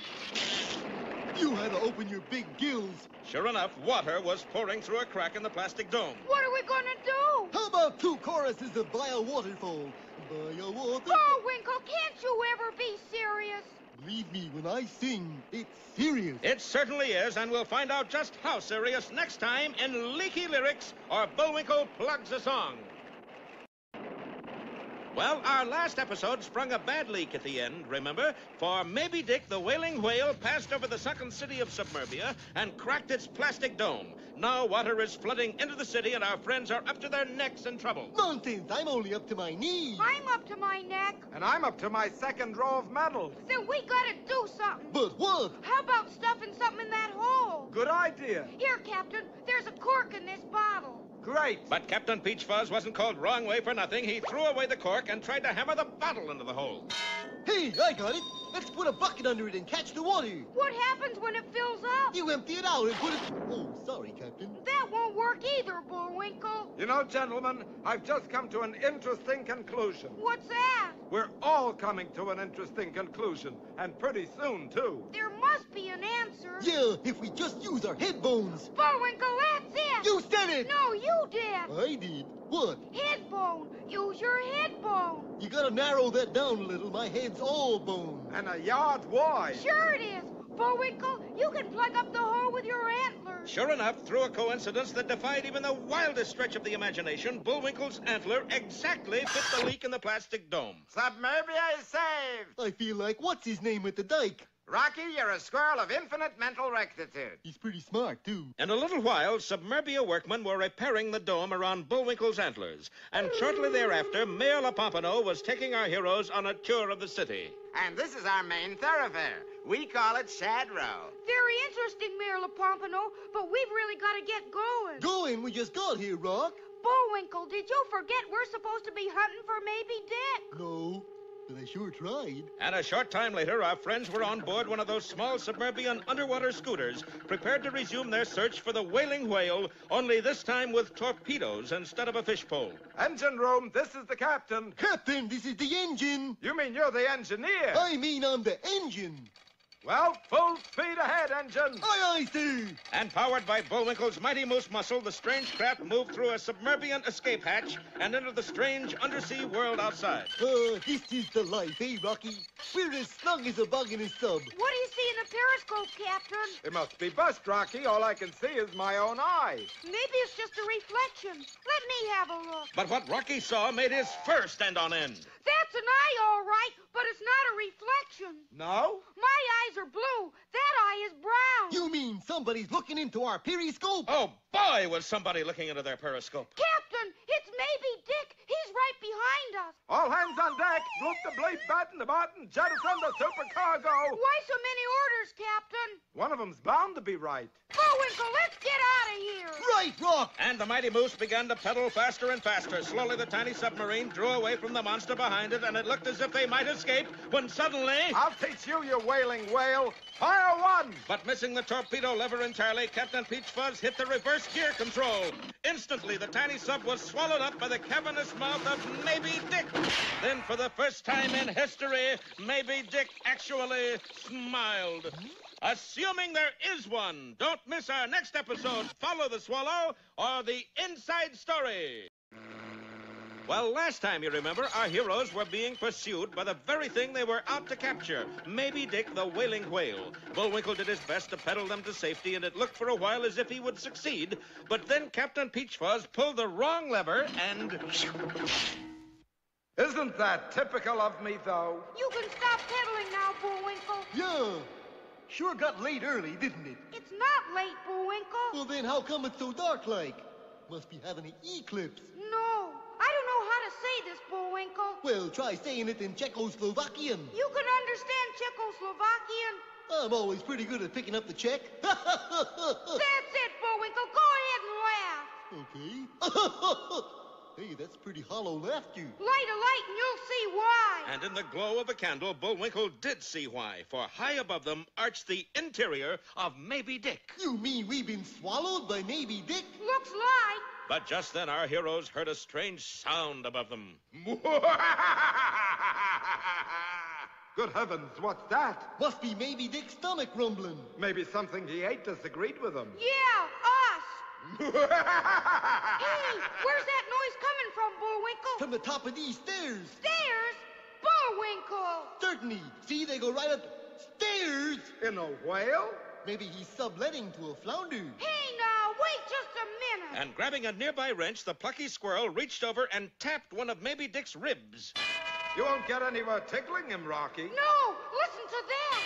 You had to open your big gills. Sure enough, water was pouring through a crack in the plastic dome. What are we gonna do? How about 2 choruses of By a Waterfall? By a waterfall. Bullwinkle, can't you ever be serious? Believe me, when I sing, it's serious. It certainly is, and we'll find out just how serious next time in Leaky Lyrics or Bullwinkle Plugs a Song. Well, our last episode sprung a bad leak at the end, remember? For Maybe Dick, the whaling whale, passed over the sunken city of Submerbia and cracked its plastic dome. Now water is flooding into the city, and our friends are up to their necks in trouble. Nonsense! I'm only up to my knees. I'm up to my neck. And I'm up to my second row of medals. Then we gotta do something. But what? How about stuffing something in that hole? Good idea. Here, Captain, there's a cork in this bottle. Great. But Captain Peachfuzz wasn't called wrong way for nothing. He threw away the cork and tried to hammer the bottle into the hole. Hey, I got it. Let's put a bucket under it and catch the water. What happens when it fills up? You empty it out and put it... Oh, sorry, Captain. That won't work either, Bullwinkle. You know, gentlemen, I've just come to an interesting conclusion. What's that? We're all coming to an interesting conclusion, and pretty soon, too. There must be an answer. Yeah, if we just use our head bones. Bullwinkle, that's it. You said it. No, you did. I did. What? Head bone. Use your head bone. You gotta narrow that down a little. My head's all bone. And a yard wide. Sure it is. Bullwinkle, you can plug up the hole with your antlers. Sure enough, through a coincidence that defied even the wildest stretch of the imagination, Bullwinkle's antler exactly fit the leak in the plastic dome. Submerbia is saved. I feel like what's-his-name at the dike. Rocky, you're a squirrel of infinite mental rectitude. He's pretty smart, too. In a little while, Submerbia workmen were repairing the dome around Bullwinkle's antlers. And shortly thereafter, Mayor LaPompano was taking our heroes on a tour of the city. And this is our main thoroughfare. We call it Shad Row. Very interesting, Mayor LaPompano, but we've really got to get going. Going? We just got here, Rock. Bullwinkle, did you forget we're supposed to be hunting for Maybe Dick? No, but I sure tried. And a short time later, our friends were on board one of those small Submerbian underwater scooters, prepared to resume their search for the whaling whale, only this time with torpedoes instead of a fishpole. Engine room, this is the captain. Captain, this is the engine. You mean you're the engineer? I mean I'm the engine. Well, full speed ahead, engine. Aye, aye, sir. And powered by Bullwinkle's mighty moose muscle, the strange craft moved through a Submerbian escape hatch and into the strange undersea world outside. This is the life, eh, Rocky? We're as snug as a bug in a sub. What do you see in the periscope, Captain? It must be bust, Rocky. All I can see is my own eye. Maybe it's just a reflection. Let me have a look. But what Rocky saw made his fur stand on end. That's an eye, all right, but it's not a reflection. No? My eyes are blue. That eye is brown. You mean somebody's looking into our periscope? Oh, boy, was somebody looking into their periscope. Captain, it's Maybe Dick. He's right behind us. All hands on deck. Look the blade bat in the bottom. Jettison the supercargo. Why so many orders, Captain? One of them's bound to be right. Bullwinkle, let's get out of here. Right, Rock. And the mighty moose began to pedal faster and faster. Slowly, the tiny submarine drew away from the monster behind it, and it looked as if they might escape, when suddenly... I'll teach you, you wailing whale. Fire one! But missing the torpedo lever entirely, Captain Peach Fuzz hit the reverse gear control. Instantly, the tiny sub was swallowed up by the cavernous mouth of Maybe Dick. Then, for the first time in history, Maybe Dick actually smiled. Assuming there is one. Don't miss our next episode, Follow the Swallow, or The Inside Story. Well, last time, you remember, our heroes were being pursued by the very thing they were out to capture, Maybe Dick, the whaling whale. Bullwinkle did his best to pedal them to safety, and it looked for a while as if he would succeed. But then Captain Peach Fuzz pulled the wrong lever and... Isn't that typical of me, though? You can stop pedaling now, Bullwinkle. Yeah. Sure got late early, didn't it? It's not late, Bullwinkle. Well, then how come it's so dark like? Must be having an eclipse. No, I don't know how to say this, Bullwinkle. Well, try saying it in Czechoslovakian. You can understand Czechoslovakian. I'm always pretty good at picking up the Czech. That's it, Bullwinkle. Go ahead and laugh. Okay. Hey, that's pretty hollow laughter. Light a light and you'll see why. And in the glow of a candle, Bullwinkle did see why, for high above them arched the interior of Maybe Dick. You mean we've been swallowed by Maybe Dick? Looks like. But just then our heroes heard a strange sound above them. Good heavens, what's that? Must be Maybe Dick's stomach rumbling. Maybe something he ate disagreed with him. Yeah, us. Hey, where's that noise coming from, Bullwinkle? From the top of these stairs. Stairs? Bullwinkle! Certainly. See, they go right up stairs. In a whale? Maybe he's subletting to a flounder. Hey, now, wait just a minute. And grabbing a nearby wrench, the plucky squirrel reached over and tapped one of Maybe Dick's ribs. You won't get anywhere tickling him, Rocky. No, listen to that.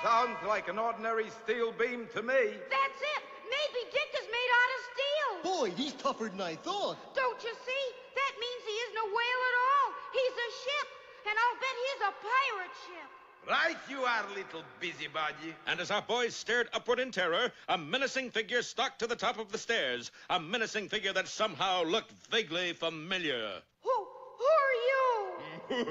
Sounds like an ordinary steel beam to me. That's it. Maybe Dick is made out of steel. Boy, he's tougher than I thought. Don't you see? That means he isn't a whale at all. He's a ship. And I'll bet he's a pirate ship. Right you are, little busybody. And as our boys stared upward in terror, a menacing figure stalked to the top of the stairs. A menacing figure that somehow looked vaguely familiar. Who are you?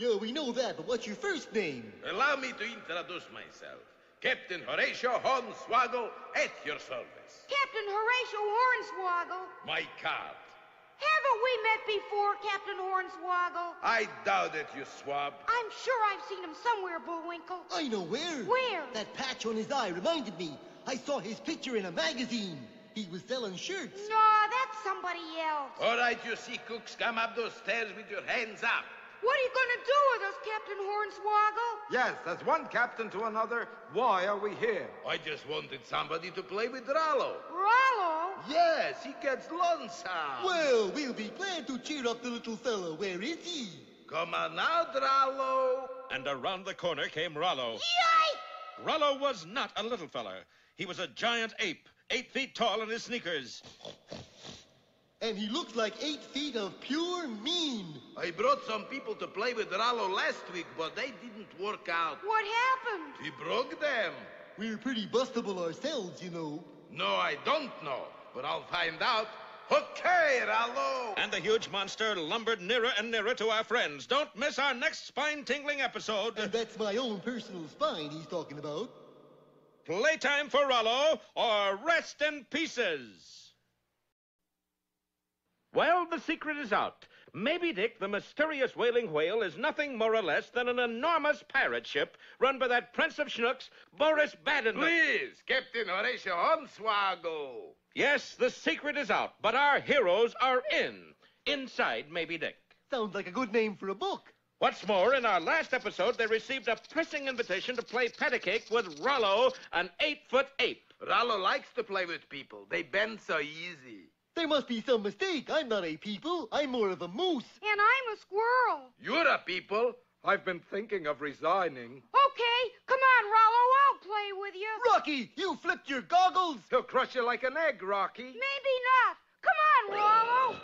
Yeah, we know that, but what's your first name? Allow me to introduce myself. Captain Horatio Hornswoggle at your service. Captain Horatio Hornswoggle. My card. Haven't we met before, Captain Hornswoggle? I doubt it, you swab. I'm sure I've seen him somewhere, Bullwinkle. I know where. Where? That patch on his eye reminded me. I saw his picture in a magazine. He was selling shirts. No, that's somebody else. All right, you sea cooks, come up those stairs with your hands up. What are you going to do with us, Captain Hornswoggle? Yes, as one captain to another, why are we here? I just wanted somebody to play with Rollo. Rollo? Yes, he gets lonesome. Well, we'll be glad to cheer up the little fella. Where is he? Come on now, Rollo. And around the corner came Rollo. Yikes! Rollo was not a little fella. He was a giant ape, 8 feet tall in his sneakers. And he looks like 8 feet of pure mean. I brought some people to play with Rollo last week, but they didn't work out. What happened? We broke them. We're pretty bustable ourselves, you know. No, I don't know, but I'll find out. Okay, Rollo. And the huge monster lumbered nearer and nearer to our friends. Don't miss our next spine-tingling episode. And that's my own personal spine he's talking about. Playtime for Rollo, or rest in pieces. Well, the secret is out. Moby Dick, the mysterious whaling whale, is nothing more or less than an enormous pirate ship run by that prince of schnooks, Boris Baden. Please, Captain Horatio Hornswoggle. Yes, the secret is out, but our heroes are inside Moby Dick. Sounds like a good name for a book. What's more, in our last episode, they received a pressing invitation to play patty cake with Rollo, an 8-foot ape. Rollo likes to play with people. They bend so easy. There must be some mistake. I'm not a people. I'm more of a moose. And I'm a squirrel. You're a people. I've been thinking of resigning. Okay, come on, Rollo. I'll play with you. Rocky, you flipped your goggles. He'll crush you like an egg, Rocky. Maybe not. Come on, Rollo.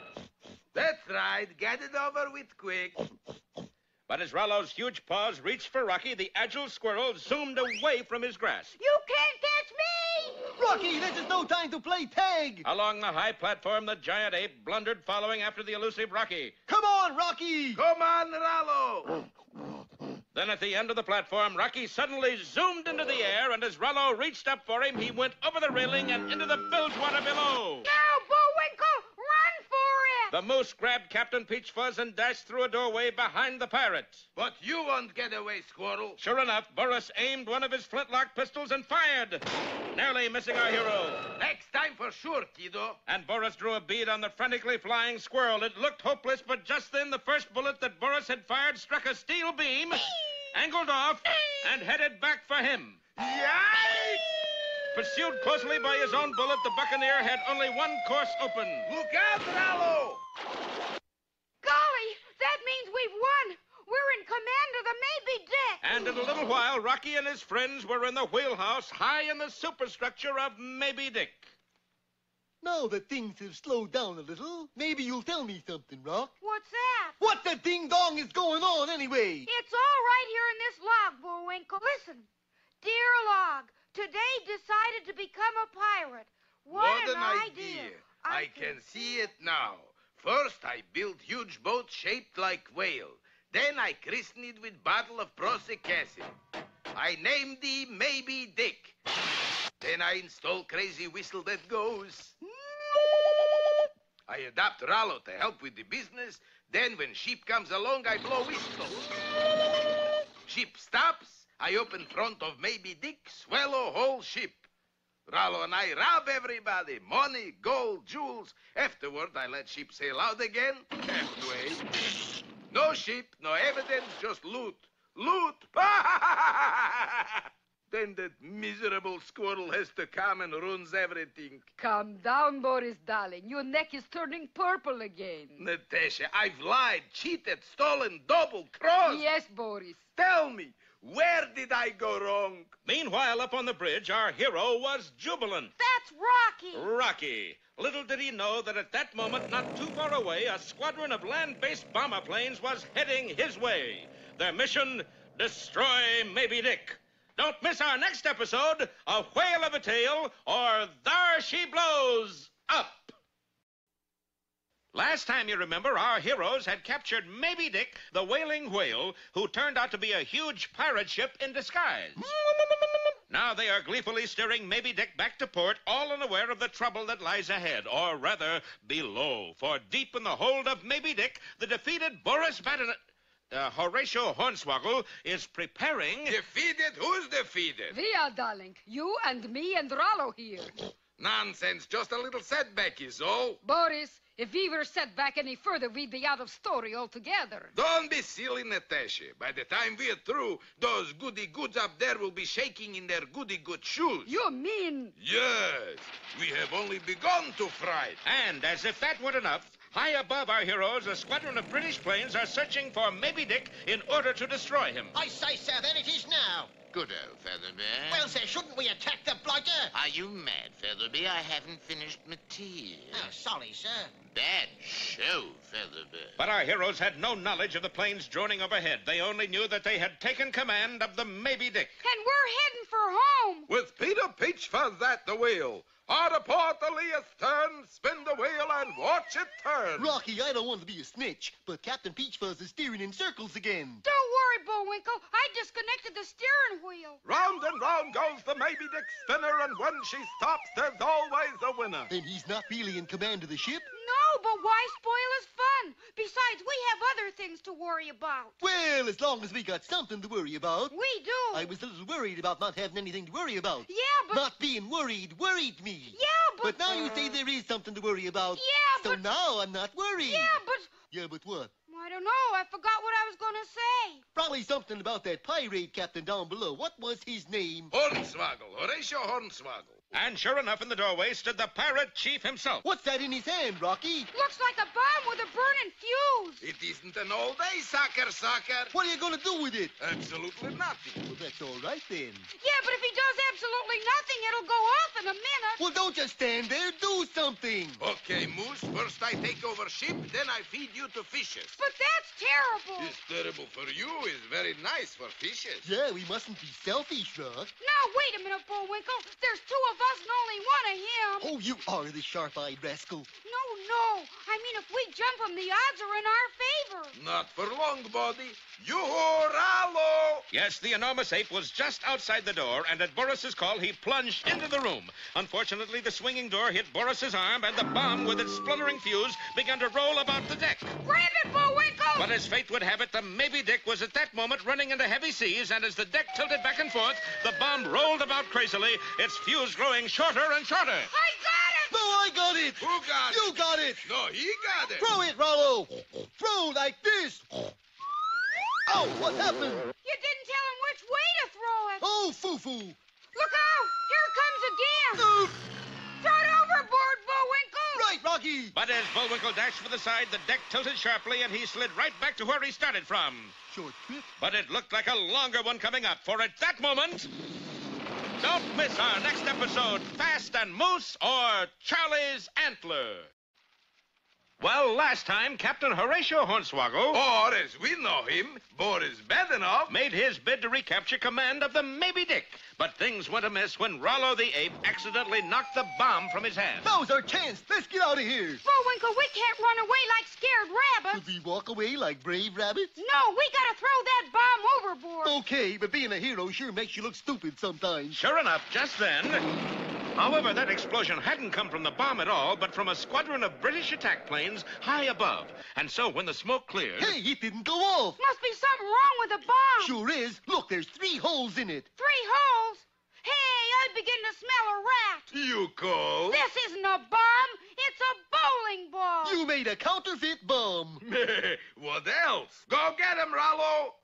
That's right. Get it over with quick. But as Rollo's huge paws reached for Rocky, the agile squirrel zoomed away from his grasp. You can't catch me! Rocky, this is no time to play tag. Along the high platform, the giant ape blundered, following after the elusive Rocky. Come on, Rocky! Come on, Rollo! Then at the end of the platform, Rocky suddenly zoomed into the air, and as Rollo reached up for him, he went over the railing and into the bilgewater below. Now, Bullwinkle, run for it! The moose grabbed Captain Peach Fuzz and dashed through a doorway behind the pirate. But you won't get away, squirrel. Sure enough, Boris aimed one of his flintlock pistols and fired, narrowly missing our hero. Next time for sure, kiddo. And Boris drew a bead on the frantically flying squirrel. It looked hopeless, but just then the first bullet that Boris had fired struck a steel beam, angled off, and headed back for him. Yikes! Pursued closely by his own bullet, the buccaneer had only one course open. Look out, Rollo! Golly, that means we've won. We're in command of the Moby Dick. And in a little while, Rocky and his friends were in the wheelhouse high in the superstructure of Moby Dick. Now that things have slowed down a little, maybe you'll tell me something, Rock. What's that? What the ding-dong is going on anyway? It's all right here in this log, Bullwinkle. Listen. Dear log, today decided to become a pirate. What an idea. I can see it now. First, I built huge boat shaped like whale. Then I christened it with bottle of prussic acid. I named the Moby Dick. Then I install crazy whistle that goes. I adopt Rollo to help with the business. Then when ship comes along, I blow whistle. Ship stops. I open front of Moby Dick, swallow whole ship. Rollo and I rob everybody. Money, gold, jewels. Afterward, I let ship sail out again. Halfway. No ship, no evidence, just loot. Loot! Then that miserable squirrel has to come and ruins everything. Calm down, Boris, darling. Your neck is turning purple again. Natasha, I've lied, cheated, stolen, double-crossed. Yes, Boris. Tell me, where did I go wrong? Meanwhile, up on the bridge, our hero was jubilant. That's Rocky. Rocky. Little did he know that at that moment, not too far away, a squadron of land-based bomber planes was heading his way. Their mission, destroy Moby Dick. Don't miss our next episode, A Whale of a Tale, or There She Blows Up. Last time, you remember, our heroes had captured Moby Dick, the whaling whale, who turned out to be a huge pirate ship in disguise. Now they are gleefully steering Moby Dick back to port, all unaware of the trouble that lies ahead, or rather, below. For deep in the hold of Moby Dick, the defeated Boris Baden... Horatio Hornswoggle is preparing... Defeated? Who's defeated? We are, darling. You and me and Rollo here. Nonsense, just a little setback is all. Boris, if we were set back any further, we'd be out of story altogether. Don't be silly, Natasha. By the time we're through, those goody-goods up there will be shaking in their goody-good shoes. You mean? Yes. We have only begun to fright. And as if that weren't enough, high above our heroes, a squadron of British planes are searching for Maybe Dick in order to destroy him. I say, sir, then it is now. Good old Featherby. Well, sir, shouldn't we attack the blighter? Are you mad, Featherby? I haven't finished my tea. Oh, sorry, sir. Bad show, Featherby. But our heroes had no knowledge of the planes droning overhead. They only knew that they had taken command of the Maybe Dick. And we're heading for home. With Peter Peachfuzz at the wheel. Hard apart the lee astern, spin the wheel and watch it turn. Rocky, I don't want to be a snitch, but Captain Peachfuzz is steering in circles again. Don't worry, Bullwinkle. I disconnected the steering wheel. Round and round goes the Maybe Dick spinner, and when she stops, there's always a winner. Then he's not really in command of the ship? No, but why spoil his fun? Besides, we have other things to worry about. Well, as long as we got something to worry about. We do. I was a little worried about not having anything to worry about. Yeah, but... Not being worried worried me. Yeah, but... But now you say there is something to worry about. Yeah, so now I'm not worried. Yeah, but... Yeah, but what? I don't know. I forgot what I was going to say. Probably something about that pirate captain down below. What was his name? Hornswoggle. Horatio Hornswoggle. And sure enough, in the doorway stood the pirate chief himself. What's that in his hand, Rocky? Looks like a bomb with a burning fuse. It isn't an all day sucker. What are you going to do with it? Absolutely nothing. Well, that's all right then. Yeah, but if he does absolutely nothing, it'll go off in a minute. Well, don't just stand there. Do something. Okay, Moose. First I take over ship, then I feed you to fishes. But that's terrible. It's terrible for you. It's very nice for fishes. Yeah, we mustn't be selfish, Rock. Now, wait a minute, Bullwinkle. There's two of us and only one of him. Oh, you are the sharp-eyed rascal. No. I mean, if we jump him, the odds are in our favor. Not for long, buddy. Yoo-hoo-rallo! Yes, the enormous ape was just outside the door, and at Boris's call, he plunged into the room. Unfortunately, the swinging door hit Boris's arm, and the bomb with its splintering fuse began to roll about the deck. Grab it, Bullwinkle! But as fate would have it, the Maybe Dick was at that moment running into heavy seas, and as the deck tilted back and forth, the bomb rolled about crazily, its fuse growing shorter and shorter. I got it! No, I got it! Who got it? You got it! No, he got it! Throw it, Rollo! Throw like this! Oh, what happened? You didn't tell him which way to throw it. Oh, foo-foo! Look out! Here it comes again! Throw it overboard, Bullwinkle! Right, Rocky! But as Bullwinkle dashed for the side, the deck tilted sharply, and he slid right back to where he started from. Short trip. But it looked like a longer one coming up, for at that moment... Don't miss our next episode, Fast and Moose or Charlie's Antler. Well, last time, Captain Horatio Hornswoggle... Or, as we know him, Boris Badenoff... made his bid to recapture command of the Maybe Dick. But things went amiss when Rollo the ape accidentally knocked the bomb from his hand. Now's our chance. Let's get out of here. Bullwinkle, we can't run away like scared rabbits. Should we walk away like brave rabbits? No, we gotta throw that bomb overboard. Okay, but being a hero sure makes you look stupid sometimes. Sure enough, just then... However, that explosion hadn't come from the bomb at all, but from a squadron of British attack planes high above. And so when the smoke cleared... Hey, it didn't go off. Must be something wrong with the bomb. Sure is. Look, there's 3 holes in it. 3 holes? Hey, I begin to smell a rat. You call? This isn't a bomb. It's a bowling ball. You made a counterfeit bomb. What else? Go get him, Rollo.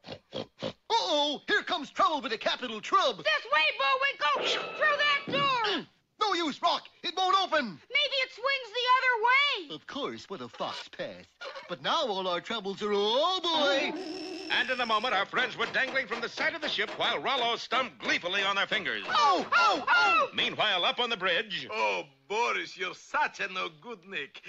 Uh-oh, here comes trouble with a capital trub. This way, Bullwinkle. Through that door. No use, Rock. It won't open. Maybe it swings the other way. Of course, what a fox pass. But now all our troubles are, oh, boy. And in a moment, our friends were dangling from the side of the ship while Rollo stumped gleefully on their fingers. Oh, oh, oh! Meanwhile, up on the bridge... Oh, Boris, you're such a no-good-nick.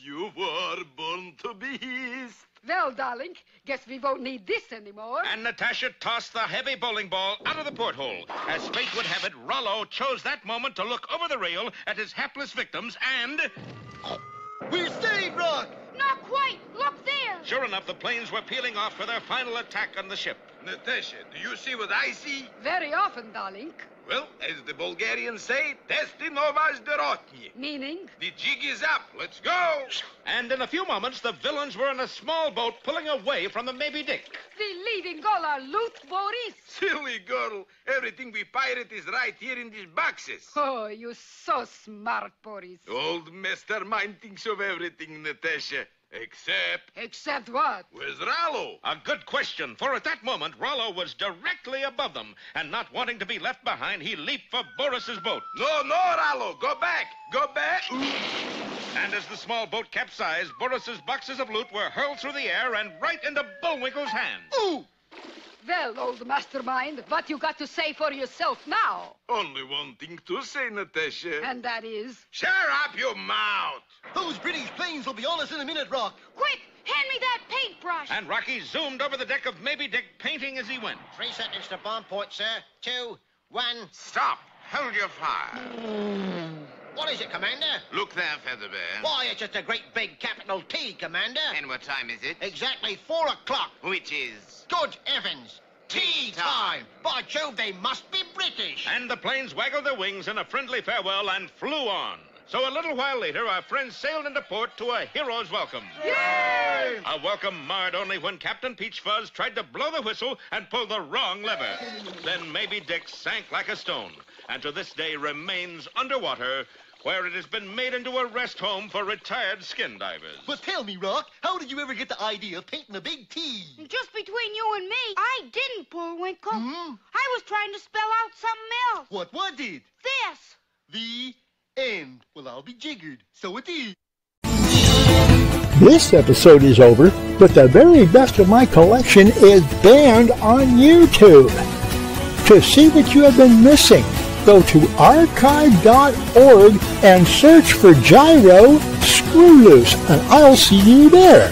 You were born to be hissed. Well, darling, guess we won't need this anymore. And Natasha tossed the heavy bowling ball out of the porthole. As fate would have it, Rollo chose that moment to look over the rail at his hapless victims and... We're saved, Rock! Not quite. Look there. Sure enough, the planes were peeling off for their final attack on the ship. Natasha, do you see what I see? Very often, darling. Well, as the Bulgarians say, testi novas derotni. Meaning? The jig is up. Let's go. And in a few moments, the villains were in a small boat pulling away from the Moby Dick. We leaving all our loot, Boris? Silly girl. Everything we pirate is right here in these boxes. Oh, you so smart, Boris. Old mastermind thinks of everything, Natasha. Except what? Where's Rollo? A good question, for at that moment, Rollo was directly above them, and not wanting to be left behind, he leaped for Boris's boat. No, Rollo, go back. And as the small boat capsized, Boris's boxes of loot were hurled through the air and right into Bullwinkle's hands. Ooh! Well, old mastermind, what you got to say for yourself now? Only one thing to say, Natasha. And that is? Shut up your mouth. Those British planes will be on us in a minute, Rock. Quick, hand me that paintbrush. And Rocky zoomed over the deck of Moby Dick, painting as he went. 3 seconds to bomb point, sir. 2, 1. Stop. Hold your fire. What is it, Commander? Look there, Featherbear. Why, it's just a great big capital T, Commander. And what time is it? Exactly 4 o'clock. Which is? Good heavens. Tea time. By Jove, they must be British. And the planes waggled their wings in a friendly farewell and flew on. So a little while later, our friends sailed into port to a hero's welcome. Yay! A welcome marred only when Captain Peach Fuzz tried to blow the whistle and pull the wrong lever. Then Moby Dick sank like a stone, and to this day remains underwater, where it has been made into a rest home for retired skin divers. But tell me, Rock, how did you ever get the idea of painting a big T? Just between you and me, I didn't, Bullwinkle. I was trying to spell out something else. What did? This. The end. Well, I'll be jiggered. So it is. This episode is over, but the very best of my collection is banned on YouTube. To see what you have been missing, go to archive.org and search for Gyro Screwloose, and I'll see you there.